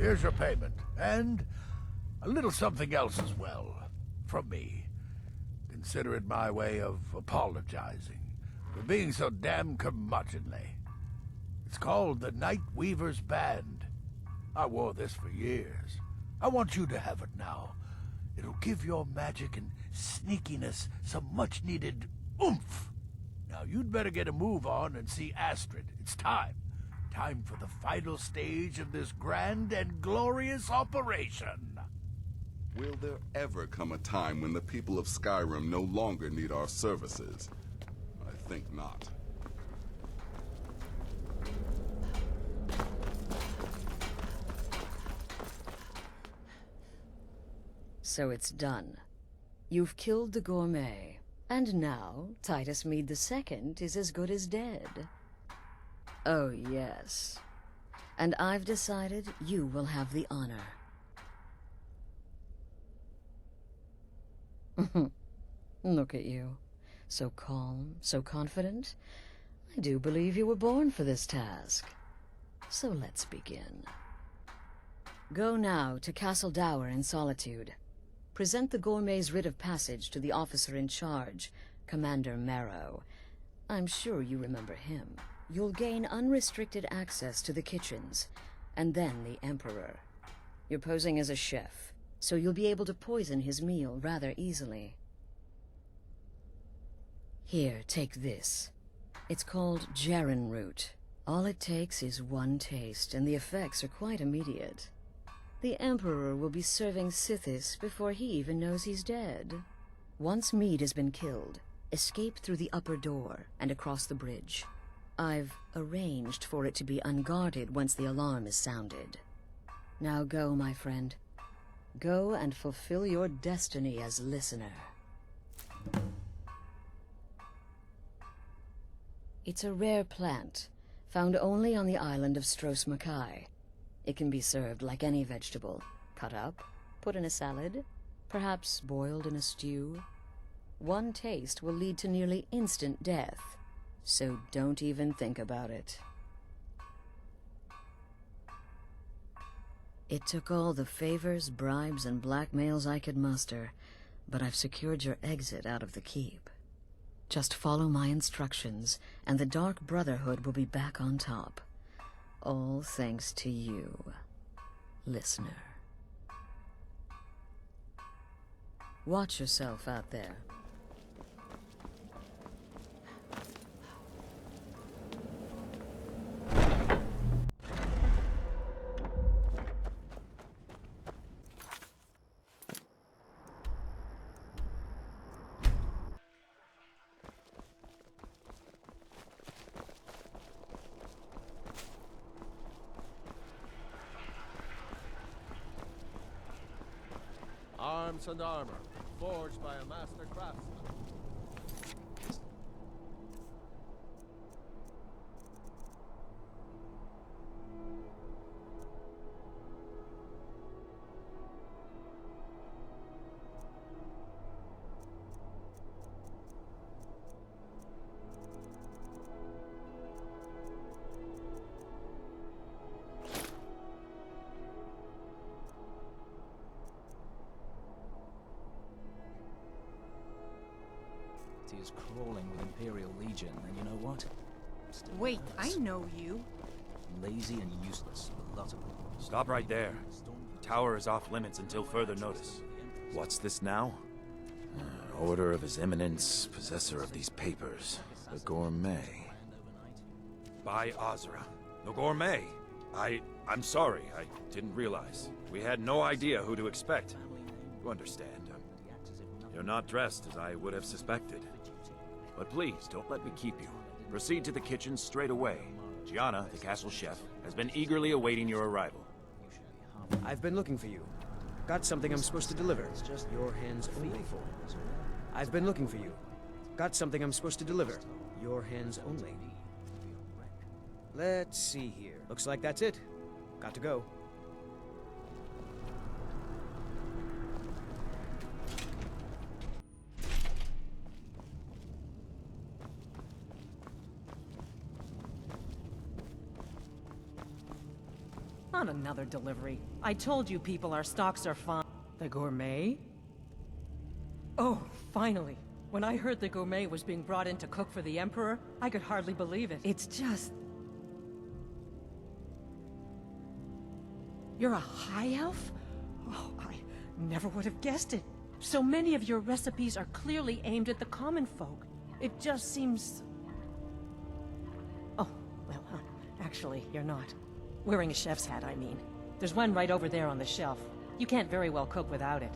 Here's your payment, and a little something else as well, from me. Consider it my way of apologizing for being so damn curmudgeonly. It's called the Night Weaver's Band. I wore this for years. I want you to have it now. It'll give your magic and sneakiness some much-needed oomph. Now you'd better get a move on and see Astrid. It's time. Time for the final stage of this grand and glorious operation. Will there ever come a time when the people of Skyrim no longer need our services? I think not. So it's done. You've killed the gourmet, and now Titus Mead II is as good as dead. Oh yes. And I've decided you will have the honor. Look at you. So calm, so confident. I do believe you were born for this task. So let's begin. Go now to Castle Dower in Solitude. Present the gourmet's writ of passage to the officer in charge, Commander Marrow. I'm sure you remember him. You'll gain unrestricted access to the kitchens, and then the Emperor. You're posing as a chef, so you'll be able to poison his meal rather easily. Here, take this. It's called Jarren root. All it takes is one taste, and the effects are quite immediate. The Emperor will be serving Scythe before he even knows he's dead. Once Mead has been killed, escape through the upper door and across the bridge. I've arranged for it to be unguarded once the alarm is sounded. Now go, my friend. Go and fulfill your destiny as listener. It's a rare plant, found only on the island of Stros Mackay. It can be served like any vegetable, cut up, put in a salad, perhaps boiled in a stew. One taste will lead to nearly instant death, so don't even think about it. It took all the favors, bribes, and blackmails I could muster, but I've secured your exit out of the keep. Just follow my instructions, and the Dark Brotherhood will be back on top. All thanks to you, listener. Watch yourself out there. Arms and armor, forged by a master craftsman. Is crawling with Imperial Legion, and you know what? Wait, I know you. Lazy and useless, a lot of them. Stop right there. The tower is off limits until further notice. What's this now? Order of His Eminence, possessor of these papers. The Gourmet. By Azra. The Gourmet! I'm sorry, I didn't realize. We had no idea who to expect. You understand. You're not dressed as I would have suspected. But please, don't let me keep you. Proceed to the kitchen straight away. Gianna, the castle chef, has been eagerly awaiting your arrival. I've been looking for you. Got something I'm supposed to deliver. Your hands only. I've been looking for you. Got something I'm supposed to deliver. Your hands only. Let's see here. Looks like that's it. Got to go. Not another delivery. I told you people our stocks are fine. The gourmet? Oh, finally. When I heard the gourmet was being brought in to cook for the Emperor, I could hardly believe it. It's just... You're a high elf? Oh, I never would have guessed it. So many of your recipes are clearly aimed at the common folk. It just seems... Oh, well, actually, you're not. Wearing a chef's hat, I mean. There's one right over there on the shelf. You can't very well cook without it.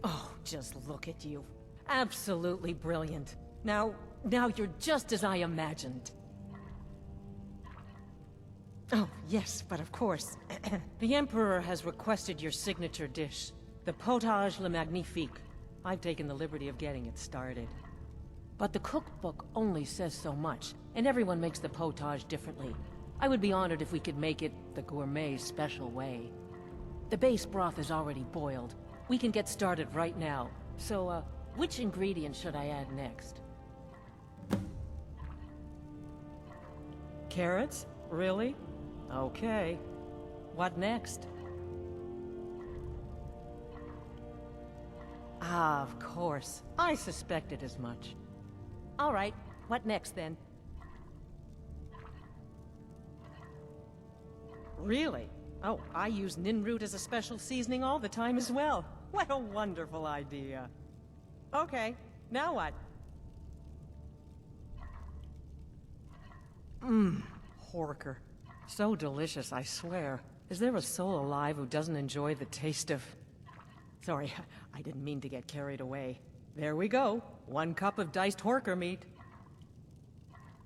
Oh, just look at you. Absolutely brilliant. Now you're just as I imagined. Oh, yes, but of course. The Emperor has requested your signature dish, the Potage le Magnifique. I've taken the liberty of getting it started. But the cookbook only says so much, and everyone makes the potage differently. I would be honored if we could make it the gourmet's special way. The base broth is already boiled. We can get started right now. So, which ingredient should I add next? Carrots? Really? Okay. What next? Ah, of course. I suspected as much. All right, what next then? Really? Oh, I use ninroot as a special seasoning all the time as well. What a wonderful idea. Okay, now what? Horker. So delicious, I swear. Is there a soul alive who doesn't enjoy the taste of... Sorry, I didn't mean to get carried away. There we go. 1 cup of diced horker meat.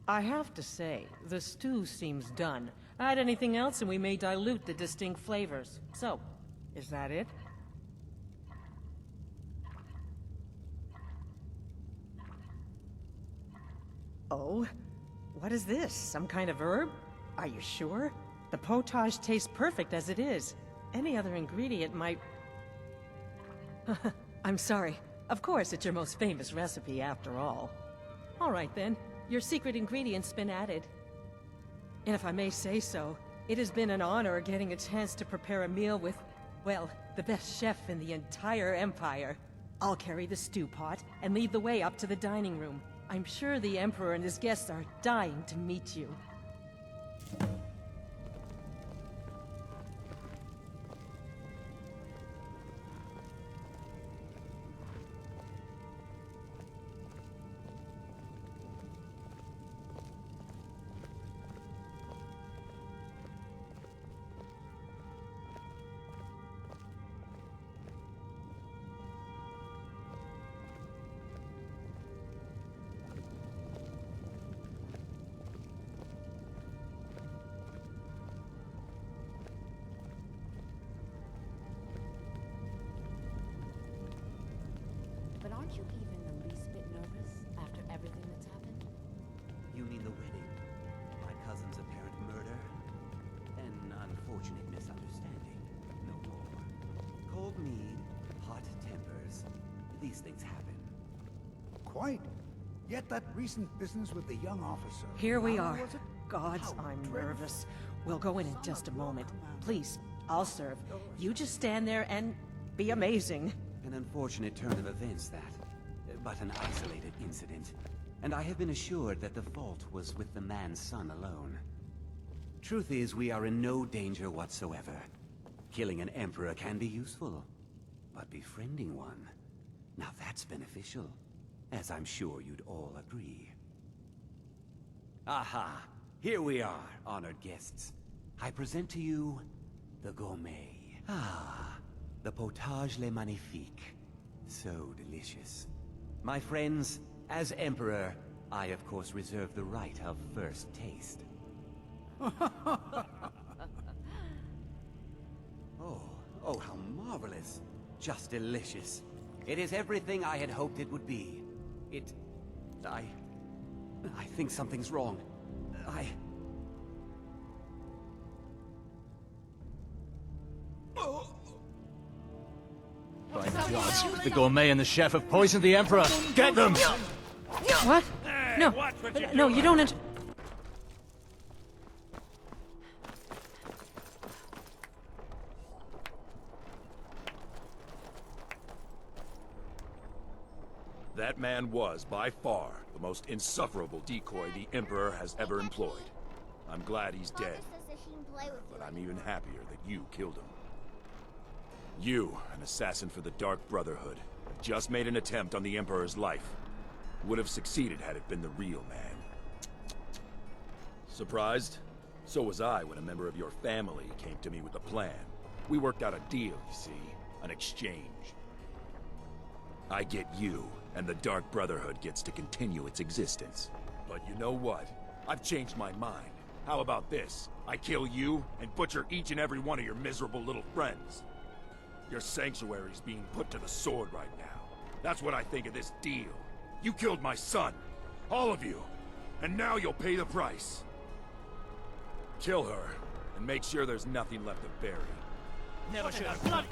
I have to say, the stew seems done. Add anything else and we may dilute the distinct flavors. So, is that it? Oh? What is this? Some kind of herb? Are you sure? The potage tastes perfect as it is. Any other ingredient might... I'm sorry. Of course, it's your most famous recipe after all. All right then, your secret ingredient's been added. And if I may say so, it has been an honor getting a chance to prepare a meal with, well, the best chef in the entire Empire. I'll carry the stew pot and lead the way up to the dining room. I'm sure the Emperor and his guests are dying to meet you. But aren't you even the least bit nervous after everything that's happened? You mean the wedding? My cousin's apparent murder? An unfortunate misunderstanding, no more. Cold mead, hot tempers. These things happen. Quite. Yet that recent business with the young officer... Here we how are. was it? Gods, How I'm dreadful. nervous. We'll go in just a moment. Please, I'll serve. You just stand there and be amazing. An unfortunate turn of events, that. But an isolated incident. And I have been assured that the fault was with the man's son alone. Truth is, we are in no danger whatsoever. Killing an emperor can be useful. But befriending one... now that's beneficial. As I'm sure you'd all agree. Aha! Here we are, honored guests. I present to you... the gourmet. Ah... the potage le magnifique. So delicious. My friends, as Emperor, I of course reserve the right of first taste. Oh, how marvelous. Just delicious. It is everything I had hoped it would be. I think something's wrong. squads. The gourmet and the chef have poisoned the Emperor. Get them! What? No. No, you don't enter. That man was, by far, the most insufferable decoy the Emperor has ever employed. I'm glad he's dead, but I'm even happier that you killed him. You, an assassin for the Dark Brotherhood, have just made an attempt on the Emperor's life. Would have succeeded had it been the real man. Surprised? So was I when a member of your family came to me with a plan. We worked out a deal, you see, an exchange. I get you, and the Dark Brotherhood gets to continue its existence. But you know what? I've changed my mind. How about this? I kill you, and butcher each and every one of your miserable little friends. Your sanctuary's being put to the sword right now. That's what I think of this deal. You killed my son. All of you. And now you'll pay the price. Kill her, and make sure there's nothing left to bury. Never should have blood.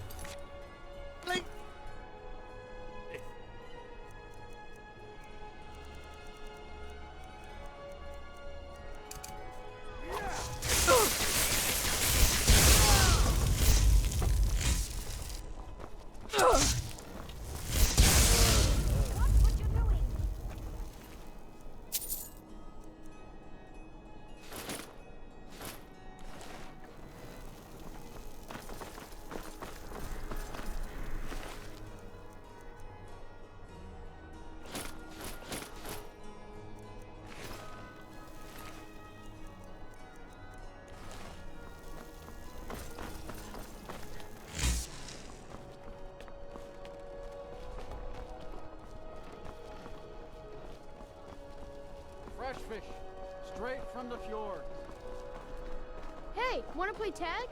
Fresh fish, straight from the fjord. Hey, wanna play tag?